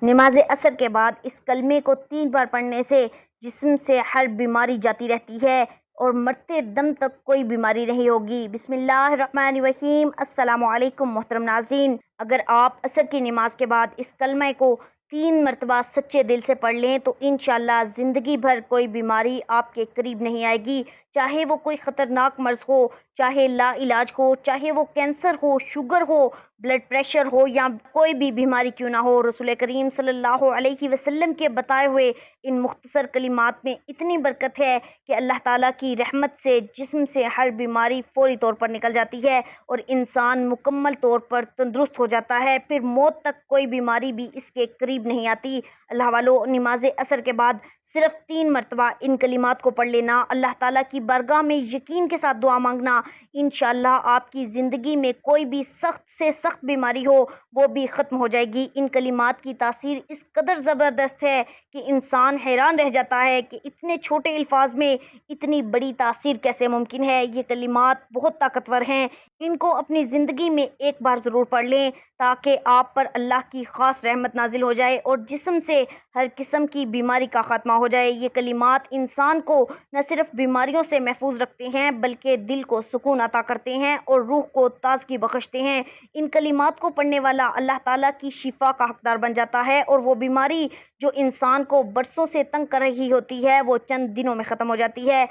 نماز عصر کے بعد اس کلمے کو 3 بار پڑھنے سے جسم سے ہر بیماری جاتی رہتی ہے اور مرتے دم تک کوئی بیماری نہیں ہوگی۔ بسم اللہ الرحمن الرحیم۔ السلام علیکم محترم ناظرین، اگر آپ عصر کی نماز کے بعد اس کلمہ کو 3 مرتبہ سچے دل سے پڑھ لیں تو انشاءاللہ زندگی بھر کوئی بیماری آپ کے قریب نہیں آئے گی، چاہے وہ کوئی خطرناک مرض ہو، چاہے لا علاج ہو، چاہے وہ کینسر ہو، شوگر ہو، بلڈ پریشر ہو یا کوئی بھی بیماری کیوں نہ ہو۔ رسول کریم صلی اللہ علیہ وسلم کے بتائے ہوئے ان مختصر کلمات میں اتنی برکت ہے کہ اللہ تعالیٰ کی رحمت سے جسم سے ہر بیماری فوری طور پر نکل جاتی ہے اور انسان مکمل طور پر تندرست ہو جاتا ہے، پھر موت تک کوئی بیماری بھی اس کے قریب نہیں آتی۔ اللہ والو، نماز عصر کے بعد صرف 3 مرتبہ ان کلمات کو پڑھ لینا، اللہ تعالیٰ کی بارگاہ میں یقین کے ساتھ دعا مانگنا، انشاءاللہ آپ کی زندگی میں کوئی بھی سخت سے سخت بیماری ہو وہ بھی ختم ہو جائے گی۔ ان کلمات کی تاثیر اس قدر زبردست ہے کہ انسان حیران رہ جاتا ہے کہ اتنے چھوٹے الفاظ میں اتنی بڑی تاثیر کیسے ممکن ہے۔ یہ کلمات بہت طاقتور ہیں، ان کو اپنی زندگی میں ایک بار ضرور پڑھ لیں تاکہ آپ پر اللہ کی خاص رحمت نازل ہو جائے اور جسم سے ہر قسم کی بیماری کا خاتمہ ہو جائے۔ یہ کلمات انسان کو نہ صرف بیماریوں سے محفوظ رکھتے ہیں بلکہ دل کو سکون عطا کرتے ہیں اور روح کو تازگی بخشتے ہیں۔ ان کلمات کو پڑھنے والا اللہ تعالیٰ کی شفا کا حقدار بن جاتا ہے اور وہ بیماری جو انسان کو برسوں سے تنگ کر رہی ہوتی ہے وہ چند دنوں میں ختم ہو جاتی ہے۔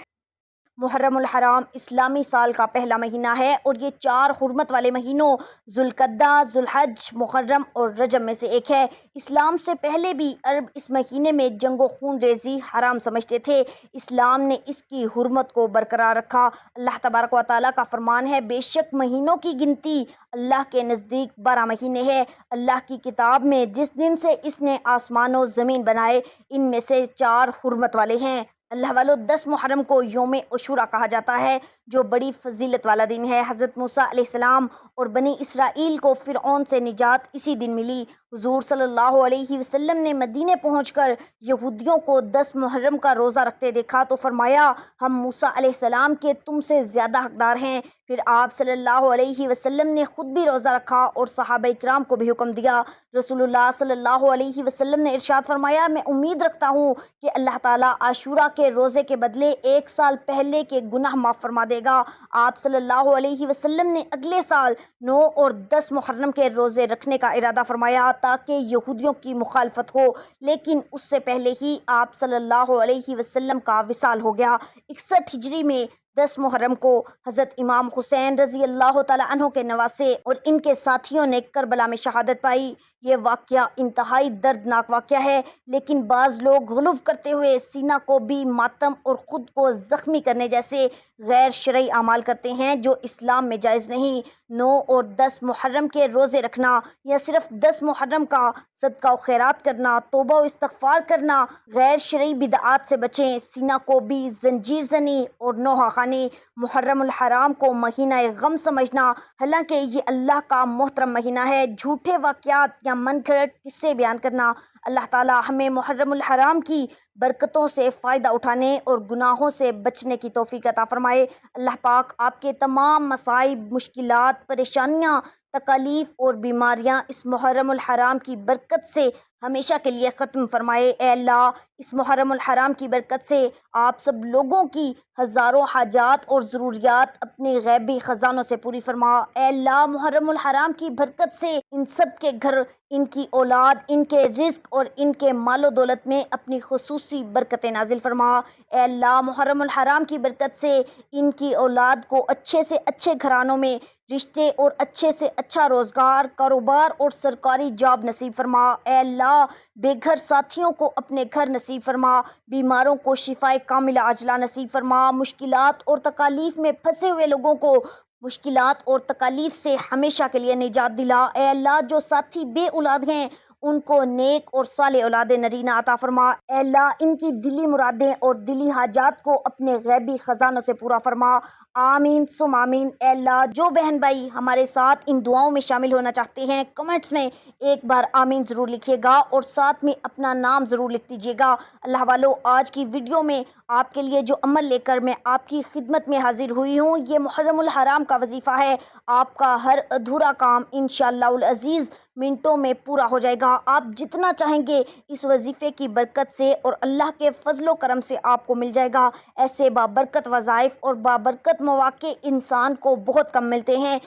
محرم الحرام اسلامی سال کا پہلا مہینہ ہے اور یہ 4 حرمت والے مہینوں ذوالقعدہ، ذوالحج، محرم اور رجب میں سے ایک ہے۔ اسلام سے پہلے بھی عرب اس مہینے میں جنگ و خون ریزی حرام سمجھتے تھے، اسلام نے اس کی حرمت کو برقرار رکھا۔ اللہ تبارک و تعالیٰ کا فرمان ہے، بے شک مہینوں کی گنتی اللہ کے نزدیک 12 مہینے ہے۔ اللہ کی کتاب میں جس دن سے اس نے آسمان و زمین بنائے ان میں سے 4 حرمت والے ہیں۔ اللہ والو، 10 محرم کو یوم عاشوراء کہا جاتا ہے جو بڑی فضیلت والا دن ہے۔ حضرت موسیٰ علیہ السلام اور بنی اسرائیل کو فرعون سے نجات اسی دن ملی۔ حضور صلی اللہ علیہ وسلم نے مدینے پہنچ کر یہودیوں کو 10 محرم کا روزہ رکھتے دیکھا تو فرمایا، ہم موسیٰ علیہ السلام کے تم سے زیادہ حقدار ہیں۔ پھر آپ صلی اللہ علیہ وسلم نے خود بھی روزہ رکھا اور صحابہ کرام کو بھی حکم دیا۔ رسول اللہ صلی اللہ علیہ وسلم نے ارشاد فرمایا، میں امید رکھتا ہوں کہ اللہ تعالیٰ عاشوراء کے روزے کے بدلے 1 سال پہلے کے گناہ معاف فرما دے گا۔ آپ صلی اللہ علیہ وسلم نے اگلے سال 9 اور 10 محرم کے روزے رکھنے کا ارادہ فرمایا تاکہ یہودیوں کی مخالفت ہو، لیکن اس سے پہلے ہی آپ صلی اللہ علیہ وسلم کا وصال ہو گیا۔ 61 ہجری میں 10 محرم کو حضرت امام حسین رضی اللہ تعالیٰ عنہ کے نواسے اور ان کے ساتھیوں نے کربلا میں شہادت پائی۔ یہ واقعہ انتہائی دردناک واقعہ ہے، لیکن بعض لوگ غلو کرتے ہوئے سینہ کو بھی ماتم اور خود کو زخمی کرنے جیسے غیر شرعی اعمال کرتے ہیں جو اسلام میں جائز نہیں۔ 9 اور 10 محرم کے روزے رکھنا یا صرف 10 محرم کا صدقہ و خیرات کرنا، توبہ و استغفار کرنا، غیر شرعی بدعات سے بچیں، سینہ کو بھی زنجیر زنی اور نوحہ خوانی، محرم الحرام کو مہینہ غم سمجھنا حالانکہ یہ اللہ کا محترم مہینہ ہے، جھوٹے واقعات یا من گھڑت قصے بیان کرنا۔ اللہ تعالیٰ ہمیں محرم الحرام کی برکتوں سے فائدہ اٹھانے اور گناہوں سے بچنے کی توفیق عطا فرمائے۔ اللہ پاک آپ کے تمام مصائب، مشکلات، پریشانیاں، تکالیف اور بیماریاں اس محرم الحرام کی برکت سے ہمیشہ کے لیے ختم فرمائے۔ اے اللہ، اس محرم الحرام کی برکت سے آپ سب لوگوں کی ہزاروں حاجات اور ضروریات اپنے غیبی خزانوں سے پوری فرما۔ اے اللہ، محرم الحرام کی برکت سے ان سب کے گھر، ان کی اولاد، ان کے رزق اور ان کے مال و دولت میں اپنی خصوصی برکتیں نازل فرما۔ اے اللہ، محرم الحرام کی برکت سے ان کی اولاد کو اچھے سے اچھے گھرانوں میں رشتے اور اچھے سے اچھا روزگار، کاروبار اور سرکاری جاب نصیب فرما۔ اے اللہ، بے گھر ساتھیوں کو اپنے گھر نصیب فرما، بیماروں کو شفائے کاملہ عاجلہ نصیب فرما، مشکلات اور تکالیف میں پھنسے ہوئے لوگوں کو مشکلات اور تکالیف سے ہمیشہ کے لیے نجات دلا۔ اے اللہ، جو ساتھی بے اولاد ہیں ان کو نیک اور صالح اولاد نرینہ عطا فرما۔ اے اللہ، ان کی دلی مرادیں اور دلی حاجات کو اپنے غیبی خزانوں سے پورا فرما۔ آمین سم آمین۔ اے اللہ، جو بہن بھائی ہمارے ساتھ ان دعاؤں میں شامل ہونا چاہتے ہیں کمنٹس میں ایک بار آمین ضرور لکھیے گا اور ساتھ میں اپنا نام ضرور لکھ دیجیے گا۔ اللہ والو، آج کی ویڈیو میں آپ کے لیے جو عمل لے کر میں آپ کی خدمت میں حاضر ہوئی ہوں، یہ محرم الحرام کا وظیفہ ہے۔ آپ کا ہر ادھورا کام انشاءاللہ العزیز منٹوں میں پورا ہو جائے گا۔ آپ جتنا چاہیں گے اس وظیفے کی برکت سے اور اللہ کے فضل و کرم سے آپ کو مل جائے گا۔ ایسے بابرکت وظائف اور بابرکت مواقع انسان کو بہت کم ملتے ہیں۔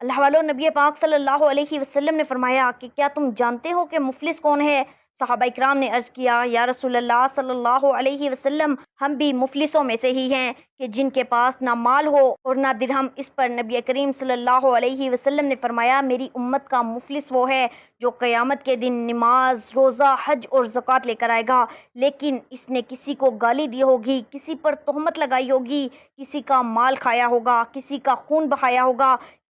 اللہ والو، نبی پاک صلی اللہ علیہ وسلم نے فرمایا کہ کیا تم جانتے ہو کہ مفلس کون ہے؟ صحابہ اکرام نے عرض کیا، یا رسول اللہ صلی اللہ علیہ وسلم، ہم بھی مفلسوں میں سے ہی ہیں کہ جن کے پاس نہ مال ہو اور نہ درہم۔ اس پر نبی کریم صلی اللہ علیہ وسلم نے فرمایا، میری امت کا مفلس وہ ہے جو قیامت کے دن نماز، روزہ، حج اور زکوٰۃ لے کر آئے گا، لیکن اس نے کسی کو گالی دی ہوگی، کسی پر تہمت لگائی ہوگی، کسی کا مال کھایا ہوگا، کسی کا خون بہایا ہوگا،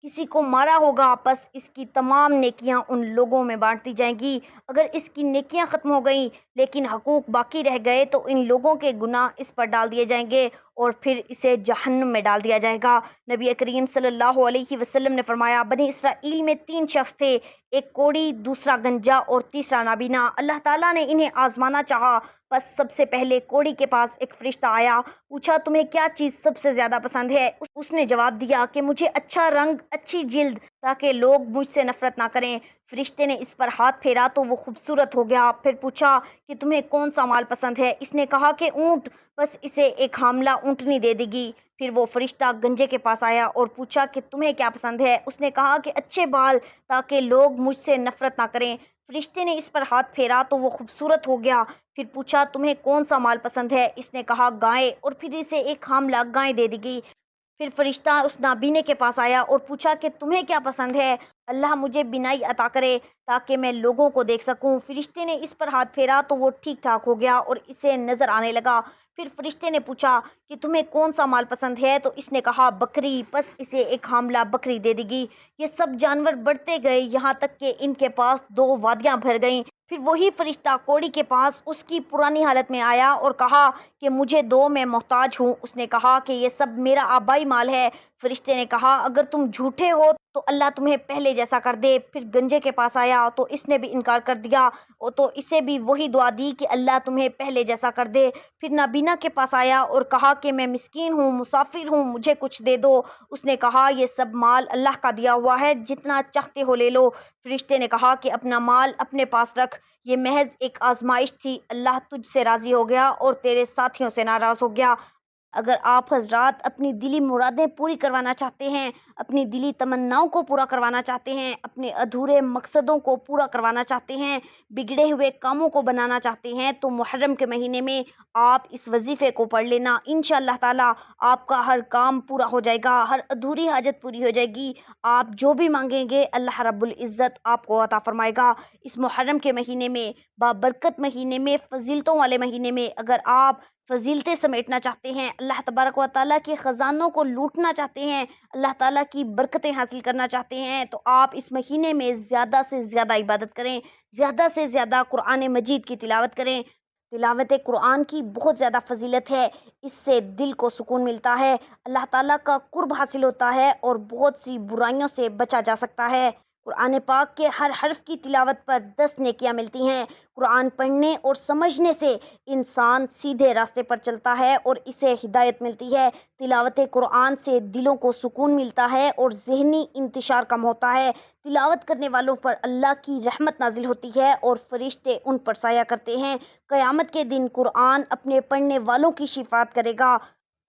کسی کو مارا ہوگا، بس اس کی تمام نیکیاں ان لوگوں میں بانٹ دی جائیں گی۔ اگر اس کی نیکیاں ختم ہو گئیں لیکن حقوق باقی رہ گئے تو ان لوگوں کے گناہ اس پر ڈال دیے جائیں گے اور پھر اسے جہنم میں ڈال دیا جائے گا۔ نبی کریم صلی اللہ علیہ وسلم نے فرمایا، بنی اسرائیل میں 3 شخص تھے، ایک کوڑی، دوسرا گنجا اور تیسرا نابینا۔ اللہ تعالیٰ نے انہیں آزمانا چاہا، بس سب سے پہلے کوڑی کے پاس ایک فرشتہ آیا، پوچھا تمہیں کیا چیز سب سے زیادہ پسند ہے؟ اس نے جواب دیا کہ مجھے اچھا رنگ، اچھی جلد، تاکہ لوگ مجھ سے نفرت نہ کریں۔ فرشتے نے اس پر ہاتھ پھیرا تو وہ خوبصورت ہو گیا۔ پھر پوچھا کہ تمہیں کون سا مال پسند ہے؟ اس نے کہا کہ اونٹ، بس اسے ایک حاملہ اونٹنی دے دے گی۔ پھر وہ فرشتہ گنجے کے پاس آیا اور پوچھا کہ تمہیں کیا پسند ہے؟ اس نے کہا کہ اچھے بال، تاکہ لوگ مجھ سے نفرت نہ کریں۔ فرشتے نے اس پر ہاتھ پھیرا تو وہ خوبصورت ہو گیا۔ پھر پوچھا تمہیں کون سا مال پسند ہے؟ اس نے کہا گائے، اور پھر اسے ایک حاملہ گائے دے دی گئی۔ پھر فرشتہ اس نابینے کے پاس آیا اور پوچھا کہ تمہیں کیا پسند ہے؟ اللہ مجھے بینائی عطا کرے تاکہ میں لوگوں کو دیکھ سکوں۔ فرشتے نے اس پر ہاتھ پھیرا تو وہ ٹھیک ٹھاک ہو گیا اور اسے نظر آنے لگا۔ پھر فرشتے نے پوچھا کہ تمہیں کون سا مال پسند ہے؟ تو اس نے کہا بکری، بس اسے ایک حاملہ بکری دے دی گئی۔ یہ سب جانور بڑھتے گئے یہاں تک کہ ان کے پاس 2 وادیاں بھر گئیں۔ پھر وہی فرشتہ کوڑی کے پاس اس کی پرانی حالت میں آیا اور کہا کہ مجھے 2 میں محتاج ہوں۔ اس نے کہا کہ یہ سب میرا آبائی مال ہے۔ فرشتے نے کہا اگر تم جھوٹے ہو تو اللہ تمہیں پہلے جیسا کر دے۔ پھر گنجے کے پاس آیا تو اس نے بھی انکار کر دیا تو اسے بھی وہی دعا دی کہ اللہ تمہیں پہلے جیسا کر دے۔ پھر نابینا کے پاس آیا اور کہا کہ میں مسکین ہوں، مسافر ہوں، مجھے کچھ دے دو۔ اس نے کہا یہ سب مال اللہ کا دیا ہوا ہے، جتنا چاہتے ہو لے لو۔ فرشتے نے کہا کہ اپنا مال اپنے پاس رکھ، یہ محض ایک آزمائش تھی، اللہ تجھ سے راضی ہو گیا اور تیرے ساتھیوں سے ناراض ہو گیا۔ اگر آپ حضرات اپنی دلی مرادیں پوری کروانا چاہتے ہیں، اپنی دلی تمناؤں کو پورا کروانا چاہتے ہیں، اپنے ادھورے مقصدوں کو پورا کروانا چاہتے ہیں، بگڑے ہوئے کاموں کو بنانا چاہتے ہیں، تو محرم کے مہینے میں آپ اس وظیفے کو پڑھ لینا۔ انشاءاللہ تعالی آپ کا ہر کام پورا ہو جائے گا، ہر ادھوری حاجت پوری ہو جائے گی۔ آپ جو بھی مانگیں گے اللہ رب العزت آپ کو عطا فرمائے گا۔ اس محرم کے مہینے میں، بابرکت مہینے میں، فضیلتوں والے مہینے میں اگر آپ فضیلتیں سمیٹنا چاہتے ہیں، اللہ تبارک و تعالیٰ کے خزانوں کو لوٹنا چاہتے ہیں، اللہ تعالیٰ کی برکتیں حاصل کرنا چاہتے ہیں، تو آپ اس مہینے میں زیادہ سے زیادہ عبادت کریں، زیادہ سے زیادہ قرآن مجید کی تلاوت کریں۔ تلاوت قرآن کی بہت زیادہ فضیلت ہے، اس سے دل کو سکون ملتا ہے، اللہ تعالیٰ کا قرب حاصل ہوتا ہے اور بہت سی برائیوں سے بچا جا سکتا ہے۔ قرآن پاک کے ہر حرف کی تلاوت پر 10 نیکیاں ملتی ہیں۔ قرآن پڑھنے اور سمجھنے سے انسان سیدھے راستے پر چلتا ہے اور اسے ہدایت ملتی ہے۔ تلاوت قرآن سے دلوں کو سکون ملتا ہے اور ذہنی انتشار کم ہوتا ہے۔ تلاوت کرنے والوں پر اللہ کی رحمت نازل ہوتی ہے اور فرشتے ان پر سایہ کرتے ہیں۔ قیامت کے دن قرآن اپنے پڑھنے والوں کی شفاعت کرے گا۔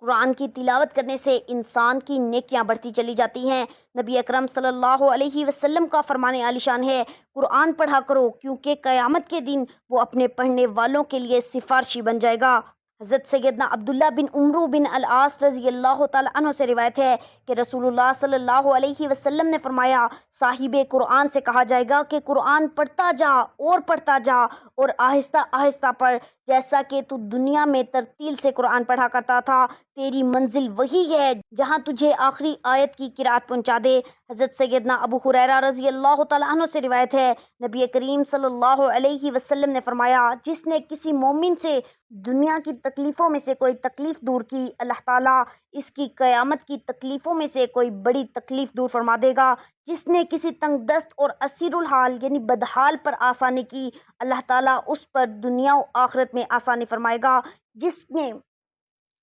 قرآن کی تلاوت کرنے سے انسان کی نیکیاں بڑھتی چلی جاتی ہیں۔ نبی اکرم صلی اللہ علیہ وسلم کا فرمان عالی شان ہے، قرآن پڑھا کرو کیونکہ قیامت کے دن وہ اپنے پڑھنے والوں کے لیے سفارشی بن جائے گا۔ حضرت سیدنا عبداللہ بن عمرو بن العاص رضی اللہ تعالیٰ عنہ سے روایت ہے کہ رسول اللہ صلی اللہ علیہ وسلم نے فرمایا، صاحب قرآن سے کہا جائے گا کہ قرآن پڑھتا جا اور پڑھتا جا اور آہستہ آہستہ پڑھ، جیسا کہ تو دنیا میں ترتیل سے قرآن پڑھا کرتا تھا، تیری منزل وہی ہے جہاں تجھے آخری آیت کی قرأت پہنچا دے۔ حضرت سیدنا ابو ہریرہ رضی اللہ تعالیٰ عنہ سے روایت ہے، نبی کریم صلی اللہ علیہ وسلم نے فرمایا، جس نے کسی مومن سے دنیا کی تکلیفوں میں سے کوئی تکلیف دور کی، اللہ تعالیٰ اس کی قیامت کی تکلیفوں میں سے کوئی بڑی تکلیف دور فرما دے گا۔ جس نے کسی تنگ دست اور اسیر الحال یعنی بدحال پر آسانی کی، اللہ تعالیٰ اس پر دنیا و آخرت میں آسانی فرمائے گا۔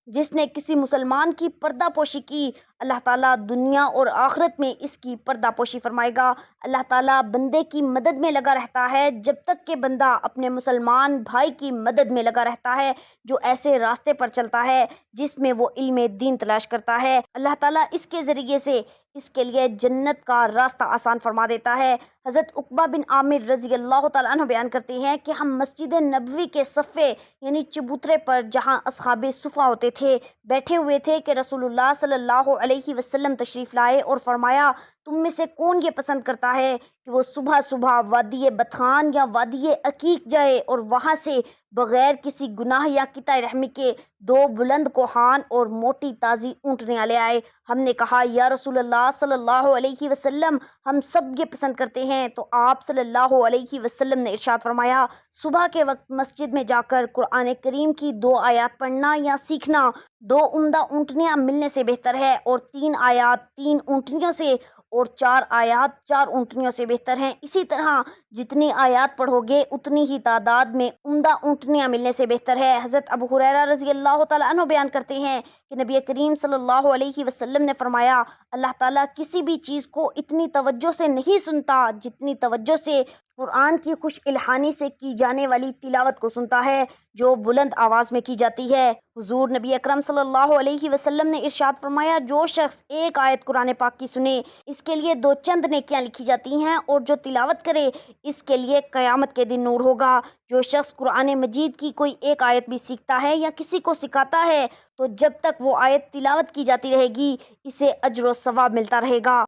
جس نے کسی مسلمان کی پردہ پوشی کی، اللہ تعالیٰ دنیا اور آخرت میں اس کی پردہ پوشی فرمائے گا۔ اللہ تعالیٰ بندے کی مدد میں لگا رہتا ہے جب تک کہ بندہ اپنے مسلمان بھائی کی مدد میں لگا رہتا ہے جو ایسے راستے پر چلتا ہے جس میں وہ علم دین تلاش کرتا ہے۔ اللہ تعالیٰ اس کے ذریعے سے اس کے لیے جنت کا راستہ آسان فرما دیتا ہے۔ حضرت عقبہ بن عامر رضی اللہ تعالیٰ عنہ بیان کرتے ہیں کہ ہم مسجد نبوی کے صفے یعنی چبوترے پر جہاں اصحاب صفہ ہوتے تھے بیٹھے ہوئے تھے کہ رسول اللہ صلی اللہ علیہ وسلم تشریف لائے اور فرمایا، تم میں سے کون یہ پسند کرتا ہے کہ وہ صبح صبح وادی بطحان یا وادی عقیق جائے اور وہاں سے بغیر کسی گناہ یا قطع رحمی کے 2 بلند کوہان اور موٹی تازی اونٹنیاں لے آئے۔ ہم نے کہا، یا رسول اللہ صلی اللہ علیہ وسلم، ہم سب یہ پسند کرتے ہیں۔ تو آپ صلی اللہ علیہ وسلم نے ارشاد فرمایا، صبح کے وقت مسجد میں جا کر قرآن کریم کی 2 آیات پڑھنا یا سیکھنا 2 عمدہ اونٹنیاں ملنے سے بہتر ہے، اور 3 آیات 3 اونٹنیوں سے اور 4 آیات 4 اونٹنیوں سے بہتر ہیں۔ اسی طرح جتنی آیات پڑھو گے اتنی ہی تعداد میں عمدہ اونٹنیاں ملنے سے بہتر ہے۔ حضرت ابو ہریرہ رضی اللہ تعالیٰ عنہ بیان کرتے ہیں کہ نبی کریم صلی اللہ علیہ وسلم نے فرمایا، اللہ تعالیٰ کسی بھی چیز کو اتنی توجہ سے نہیں سنتا جتنی توجہ سے قرآن کی خوش الحانی سے کی جانے والی تلاوت کو سنتا ہے جو بلند آواز میں کی جاتی ہے۔ حضور نبی اکرم صلی اللہ علیہ وسلم نے ارشاد فرمایا، جو شخص ایک آیت قرآن پاک کی سنے اس کے لیے 2 چند نیکیاں لکھی جاتی ہیں، اور جو تلاوت کرے اس کے لیے قیامت کے دن نور ہوگا۔ جو شخص قرآن مجید کی کوئی ایک آیت بھی سیکھتا ہے یا کسی کو سکھاتا ہے تو جب تک وہ آیت تلاوت کی جاتی رہے گی اسے اجر و ثواب ملتا رہے گا۔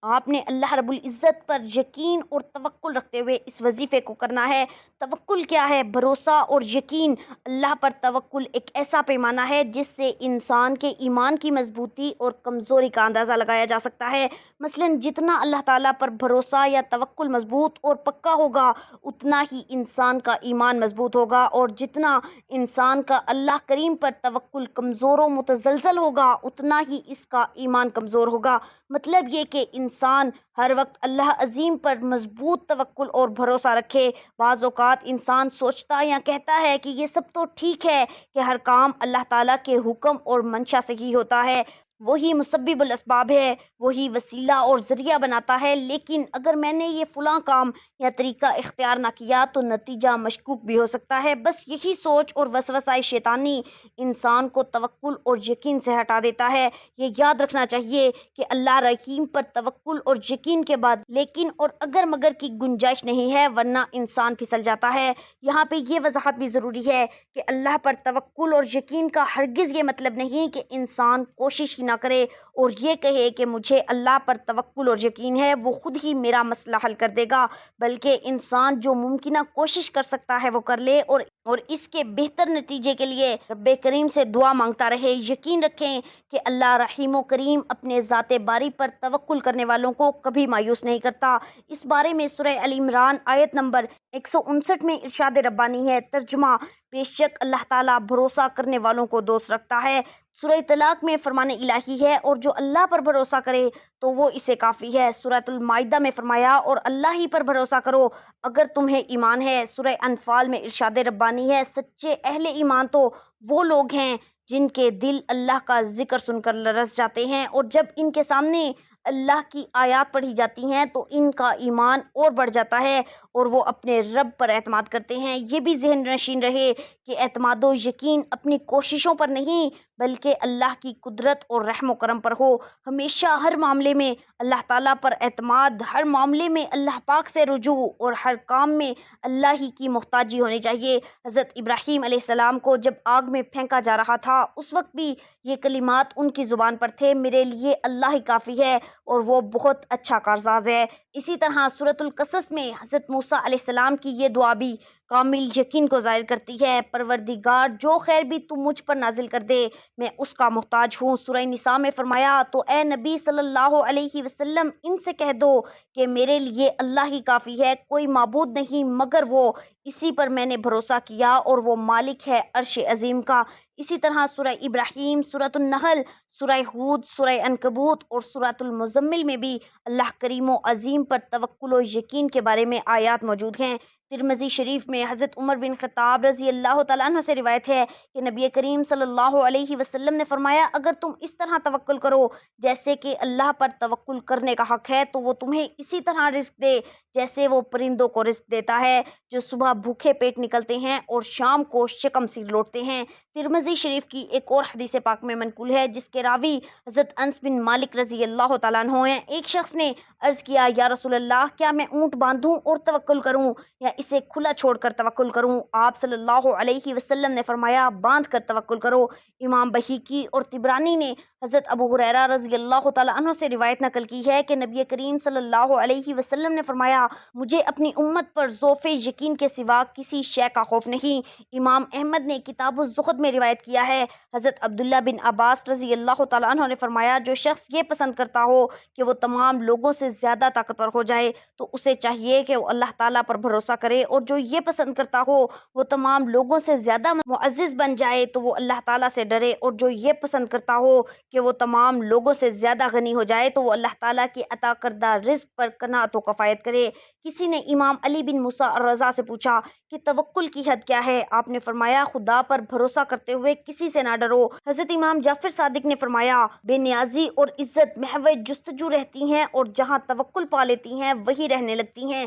آپ نے اللہ رب العزت پر یقین اور توکل رکھتے ہوئے اس وظیفے کو کرنا ہے۔ توکل کیا ہے؟ بھروسہ اور یقین۔ اللہ پر توکل ایک ایسا پیمانہ ہے جس سے انسان کے ایمان کی مضبوطی اور کمزوری کا اندازہ لگایا جا سکتا ہے۔ مثلاً جتنا اللہ تعالیٰ پر بھروسہ یا توکل مضبوط اور پکا ہوگا اتنا ہی انسان کا ایمان مضبوط ہوگا، اور جتنا انسان کا اللہ کریم پر توکل کمزور و متزلزل ہوگا اتنا ہی اس کا ایمان کمزور ہوگا۔ مطلب یہ کہ انسان ہر وقت اللہ عظیم پر مضبوط توکل اور بھروسہ رکھے۔ بعض اوقات انسان سوچتا یا کہتا ہے کہ یہ سب تو ٹھیک ہے کہ ہر کام اللہ تعالیٰ کے حکم اور منشا سے ہی ہوتا ہے، وہی مسبب الاسباب ہے، وہی وسیلہ اور ذریعہ بناتا ہے، لیکن اگر میں نے یہ فلاں کام یا طریقہ اختیار نہ کیا تو نتیجہ مشکوک بھی ہو سکتا ہے۔ بس یہی سوچ اور وسوسہ شیطانی انسان کو توکل اور یقین سے ہٹا دیتا ہے۔ یہ یاد رکھنا چاہیے کہ اللہ رحیم پر توکل اور یقین کے بعد لیکن اور اگر مگر کی گنجائش نہیں ہے، ورنہ انسان پھسل جاتا ہے۔ یہاں پہ یہ وضاحت بھی ضروری ہے کہ اللہ پر توکل اور یقین کا ہرگز یہ مطلب نہیں کہ انسان کوشش ہی نہ کرے اور یہ کہے کہ مجھے اللہ پر توکل اور یقین ہے، وہ خود ہی میرا مسئلہ حل کر دے گا، بلکہ انسان جو ممکنہ کوشش کر سکتا ہے وہ کر لے اور اس کے بہتر نتیجے کے لیے رب کریم سے دعا مانگتا رہے۔ یقین رکھیں کہ اللہ رحیم و کریم اپنے ذات باری پر توکل کرنے والوں کو کبھی مایوس نہیں کرتا۔ اس بارے میں سورہ ال عمران آیت نمبر 159 میں ارشاد ربانی ہے، ترجمہ: بے شک اللہ تعالیٰ بھروسہ کرنے والوں کو دوست رکھتا ہے۔ سورہ طلاق میں فرمان الہی ہے، اور جو اللہ پر بھروسہ کرے تو وہ اسے کافی ہے۔ سورہ المائدہ میں فرمایا، اور اللہ ہی پر بھروسہ کرو اگر تمہیں ایمان ہے۔ سورہ انفال میں ارشاد ربانی ہے، سچے اہل ایمان تو وہ لوگ ہیں جن کے دل اللہ کا ذکر سن کر لرز جاتے ہیں، اور جب ان کے سامنے اللہ کی آیات پڑھی جاتی ہیں تو ان کا ایمان اور بڑھ جاتا ہے اور وہ اپنے رب پر اعتماد کرتے ہیں۔ یہ بھی ذہن نشین رہے کہ اعتماد و یقین اپنی کوششوں پر نہیں بلکہ اللہ کی قدرت اور رحم و کرم پر ہو۔ ہمیشہ ہر معاملے میں اللہ تعالیٰ پر اعتماد، ہر معاملے میں اللہ پاک سے رجوع اور ہر کام میں اللہ ہی کی محتاجی ہونی چاہیے۔ حضرت ابراہیم علیہ السلام کو جب آگ میں پھینکا جا رہا تھا اس وقت بھی یہ کلمات ان کی زبان پر تھے، میرے لیے اللہ ہی کافی ہے اور وہ بہت اچھا کارساز ہے۔ اسی طرح سورۃ القصص میں حضرت موسیٰ علیہ السلام کی یہ دعا بھی کامل یقین کو ظاہر کرتی ہے۔ پروردگار جو خیر بھی تو مجھ پر نازل کر دے میں اس کا محتاج ہوں۔ سورہ نساء میں فرمایا تو اے نبی صلی اللہ علیہ وسلم ان سے کہہ دو کہ میرے لیے اللہ ہی کافی ہے، کوئی معبود نہیں مگر وہ، اسی پر میں نے بھروسہ کیا اور وہ مالک ہے عرش عظیم کا۔ اسی طرح سورہ ابراہیم، سورۃ النحل، سورہ ہود، سورہ عنکبوت اور سورۃ المزمل میں بھی اللہ کریم و عظیم پر توکل و یقین کے بارے میں آیات موجود ہیں۔ ترمذی شریف میں حضرت عمر بن خطاب رضی اللہ تعالیٰ عنہ سے روایت ہے کہ نبی کریم صلی اللہ علیہ وسلم نے فرمایا اگر تم اس طرح توکل کرو جیسے کہ اللہ پر توکل کرنے کا حق ہے تو وہ تمہیں اسی طرح رزق دے جیسے وہ پرندوں کو رزق دیتا ہے جو صبح بھوکے پیٹ نکلتے ہیں اور شام کو شکم سیر لوٹتے ہیں۔ ترمذی شریف کی ایک اور حدیث پاک میں منقول ہے جس کے راوی حضرت انس بن مالک رضی اللہ تعالیٰ عنہ ہیں۔ ایک شخص نے عرض کیا یا رسول اللہ کیا میں اونٹ باندھوں اور توکل کروں یا اسے کھلا چھوڑ کر توکل کروں؟ آپ صلی اللہ علیہ وسلم نے فرمایا باندھ کر توکل کرو۔ امام بہیقی اور طبرانی نے حضرت ابو ہریرہ رضی اللہ تعالیٰ عنہ سے روایت نقل کی ہے کہ نبی کریم صلی اللہ علیہ وسلم نے فرمایا مجھے اپنی امت پر ذوف یقین کے سوا کسی شے کا خوف نہیں۔ امام احمد نے کتاب الزہد میں روایت کیا ہے حضرت عبداللہ بن عباس رضی اللہ تعالیٰ عنہ نے فرمایا جو شخص یہ پسند کرتا ہو کہ وہ تمام لوگوں سے زیادہ طاقتور ہو جائے تو اسے چاہیے کہ وہ اللہ تعالیٰ پر بھروسہ کرے، اور جو یہ پسند کرتا ہو وہ تمام لوگوں سے زیادہ معزز بن جائے تو وہ اللہ تعالیٰ سے ڈرے، اور جو یہ پسند کرتا ہو کہ وہ تمام لوگوں سے زیادہ غنی ہو جائے تو وہ اللہ تعالیٰ کی عطا کردہ رزق پر قناعت و کفایت کرے۔ کسی نے امام علی بن موسیٰ الرضا سے پوچھا کہ توکل کی حد کیا ہے؟ آپ نے فرمایا خدا پر بھروسہ کرتے ہوئے کسی سے نہ ڈرو۔ حضرت امام جعفر صادق نے فرمایا بے نیازی اور عزت محو جستجو رہتی ہیں اور جہاں توکل پا لیتی ہیں وہی رہنے لگتی ہیں۔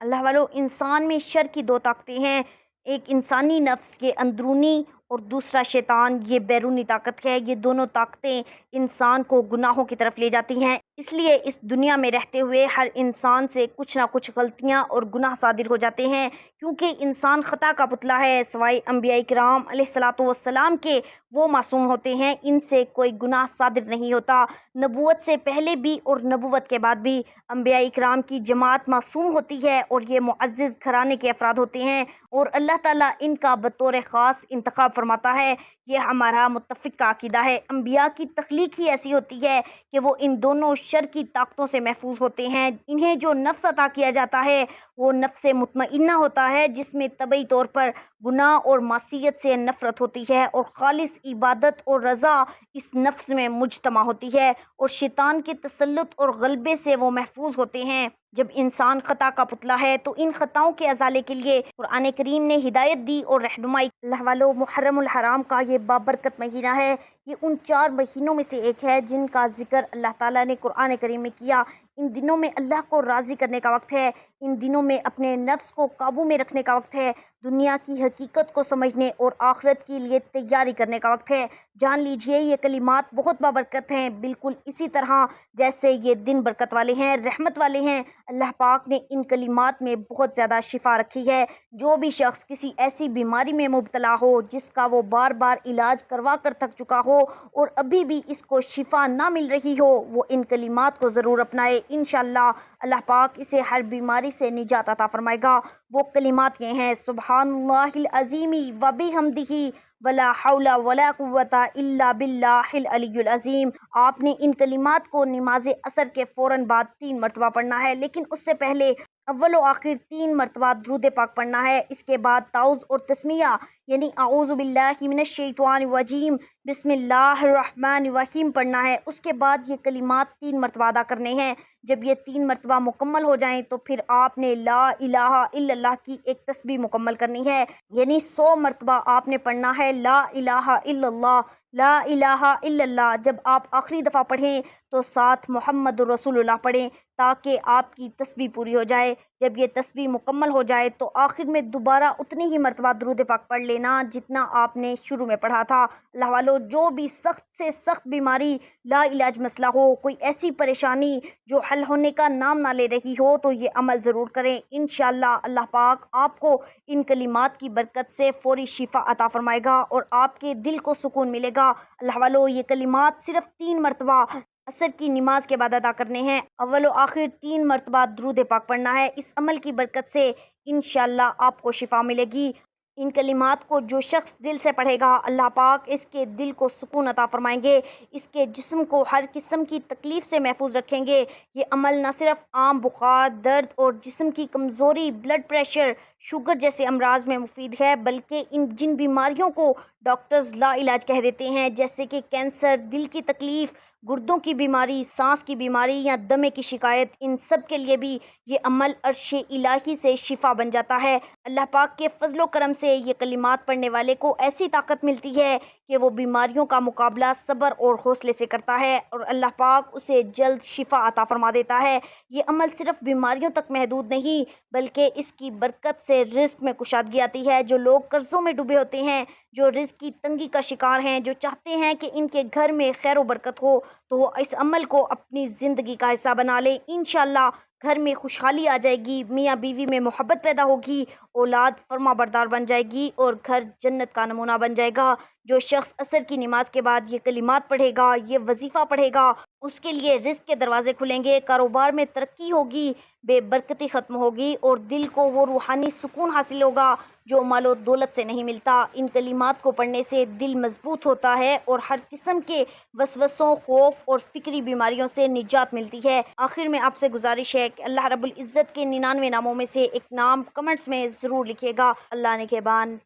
اللہ والو انسان میں شر کی دو طاقتیں ہیں، ایک انسانی نفس یہ اندرونی اور دوسرا شیطان یہ بیرونی طاقت ہے۔ یہ دونوں طاقتیں انسان کو گناہوں کی طرف لے جاتی ہیں، اس لیے اس دنیا میں رہتے ہوئے ہر انسان سے کچھ نہ کچھ غلطیاں اور گناہ صادر ہو جاتے ہیں کیونکہ انسان خطا کا پتلا ہے، سوائے انبیاء کرام علیہ الصلاۃ والسلام کے وہ معصوم ہوتے ہیں، ان سے کوئی گناہ صادر نہیں ہوتا۔ نبوت سے پہلے بھی اور نبوت کے بعد بھی انبیاء کرام کی جماعت معصوم ہوتی ہے اور یہ معزز گھرانے کے افراد ہوتے ہیں اور اللہ تعالیٰ ان کا بطور خاص انتخاب فرماتا ہے۔ یہ ہمارا متفق کا عقیدہ ہے۔ انبیاء کی تخلیق ہی ایسی ہوتی ہے کہ وہ ان دونوں شر کی طاقتوں سے محفوظ ہوتے ہیں۔ انہیں جو نفس عطا کیا جاتا ہے وہ نفس مطمئنہ ہوتا ہے جس میں طبعی طور پر گناہ اور معصیت سے نفرت ہوتی ہے اور خالص عبادت اور رضا اس نفس میں مجتمع ہوتی ہے، اور شیطان کے تسلط اور غلبے سے وہ محفوظ ہوتے ہیں۔ جب انسان خطا کا پتلا ہے تو ان خطاؤں کے ازالے کے لیے قرآن کریم نے ہدایت دی اور رہنمائی۔ اللہ والو محرم الحرام کا یہ بابرکت مہینہ ہے، یہ ان 4 مہینوں میں سے ایک ہے جن کا ذکر اللہ تعالیٰ نے قرآن کریم میں کیا۔ ان دنوں میں اللہ کو راضی کرنے کا وقت ہے، ان دنوں میں اپنے نفس کو قابو میں رکھنے کا وقت ہے، دنیا کی حقیقت کو سمجھنے اور آخرت کے لیے تیاری کرنے کا وقت ہے۔ جان لیجئے یہ کلمات بہت بابرکت ہیں، بالکل اسی طرح جیسے یہ دن برکت والے ہیں، رحمت والے ہیں۔ اللہ پاک نے ان کلمات میں بہت زیادہ شفا رکھی ہے۔ جو بھی شخص کسی ایسی بیماری میں مبتلا ہو جس کا وہ بار بار علاج کروا کر تھک چکا ہو اور ابھی بھی اس کو شفا نہ مل رہی ہو وہ ان کلمات کو ضرور اپنائے، انشاءاللہ اللہ پاک اسے ہر بیماری سے نجات عطا فرمائے گا۔ وہ کلمات یہ ہیں سبحان اللہ العظیم و بحمدہ ولا حول ولا قوت الا باللہ العلی العظیم۔ آپ نے ان کلمات کو نماز عصر کے فوراً بعد 3 مرتبہ پڑھنا ہے، لیکن اس سے پہلے اول و آخر 3 مرتبہ درود پاک پڑھنا ہے۔ اس کے بعد تعوذ اور تسمیہ یعنی اعوذ باللہ من الشیطان الرجیم بسم اللہ الرحمن الرحیم پڑھنا ہے۔ اس کے بعد یہ کلمات 3 مرتبہ ادا کرنے ہیں۔ جب یہ 3 مرتبہ مکمل ہو جائیں تو پھر آپ نے لا الہ الا اللہ کی ایک تسبیح مکمل کرنی ہے، یعنی 100 مرتبہ آپ نے پڑھنا ہے لا الہ الا اللہ، لا الہ الا اللہ۔ جب آپ آخری دفعہ پڑھیں تو ساتھ محمد رسول اللہ پڑھیں تاکہ آپ کی تسبیح پوری ہو جائے۔ جب یہ تسبیح مکمل ہو جائے تو آخر میں دوبارہ اتنی ہی مرتبہ درود پاک پڑھ لینا جتنا آپ نے شروع میں پڑھا تھا۔ اللہ والو جو بھی سخت سے سخت بیماری، لا علاج مسئلہ ہو، کوئی ایسی پریشانی جو حل ہونے کا نام نہ لے رہی ہو تو یہ عمل ضرور کریں، انشاءاللہ اللہ پاک آپ کو ان کلمات کی برکت سے فوری شفا عطا فرمائے گا اور آپ کے دل کو سکون ملے گا۔ اللہ والو یہ کلمات صرف 3 مرتبہ عصر کی نماز کے بعد ادا کرنے ہیں۔ اول و آخر 3 مرتبہ درود پاک پڑھنا ہے۔ اس عمل کی برکت سے انشاءاللہ آپ کو شفا ملے گی۔ ان کلمات کو جو شخص دل سے پڑھے گا، اللہ پاک اس کے دل کو سکون عطا فرمائیں گے، اس کے جسم کو ہر قسم کی تکلیف سے محفوظ رکھیں گے۔ یہ عمل نہ صرف عام بخار، درد اور جسم کی کمزوری، بلڈ پریشر، شوگر جیسے امراض میں مفید ہے، بلکہ جن بیماریوں کو ڈاکٹرز لا علاج کہہ دیتے ہیں، جیسے کہ کینسر، دل کی تکلیف، گردوں کی بیماری، سانس کی بیماری یا دمے کی شکایت، ان سب کے لیے بھی یہ عمل عرش الہی سے شفا بن جاتا ہے۔ اللہ پاک کے فضل و کرم سے یہ کلمات پڑھنے والے کو ایسی طاقت ملتی ہے کہ وہ بیماریوں کا مقابلہ صبر اور حوصلے سے کرتا ہے اور اللہ پاک اسے جلد شفا عطا فرما دیتا ہے۔ یہ عمل صرف بیماریوں تک محدود نہیں، بلکہ اس کی برکت سے رزق میں کشادگی آتی ہے۔ جو لوگ قرضوں میں ڈوبے ہوتے ہیں، جو رزق کی تنگی کا شکار ہیں، جو چاہتے ہیں کہ ان کے گھر میں خیر و برکت ہو، تو وہ اس عمل کو اپنی زندگی کا حصہ بنا لیں۔ انشاءاللہ گھر میں خوشحالی آ جائے گی، میاں بیوی میں محبت پیدا ہوگی، اولاد فرما بردار بن جائے گی اور گھر جنت کا نمونہ بن جائے گا۔ جو شخص عصر کی نماز کے بعد یہ کلمات پڑھے گا، یہ وظیفہ پڑھے گا، اس کے لیے رزق کے دروازے کھلیں گے، کاروبار میں ترقی ہوگی، بے برکتی ختم ہوگی اور دل کو وہ روحانی سکون حاصل ہوگا جو مال و دولت سے نہیں ملتا۔ ان کلمات کو پڑھنے سے دل مضبوط ہوتا ہے اور ہر قسم کے وسوسوں، خوف اور فکری بیماریوں سے نجات ملتی ہے۔ آخر میں آپ سے گزارش ہے کہ اللہ رب العزت کے 99 ناموں میں سے ایک نام کمنٹس میں ضرور لکھیے گا۔ اللہ نگہبان۔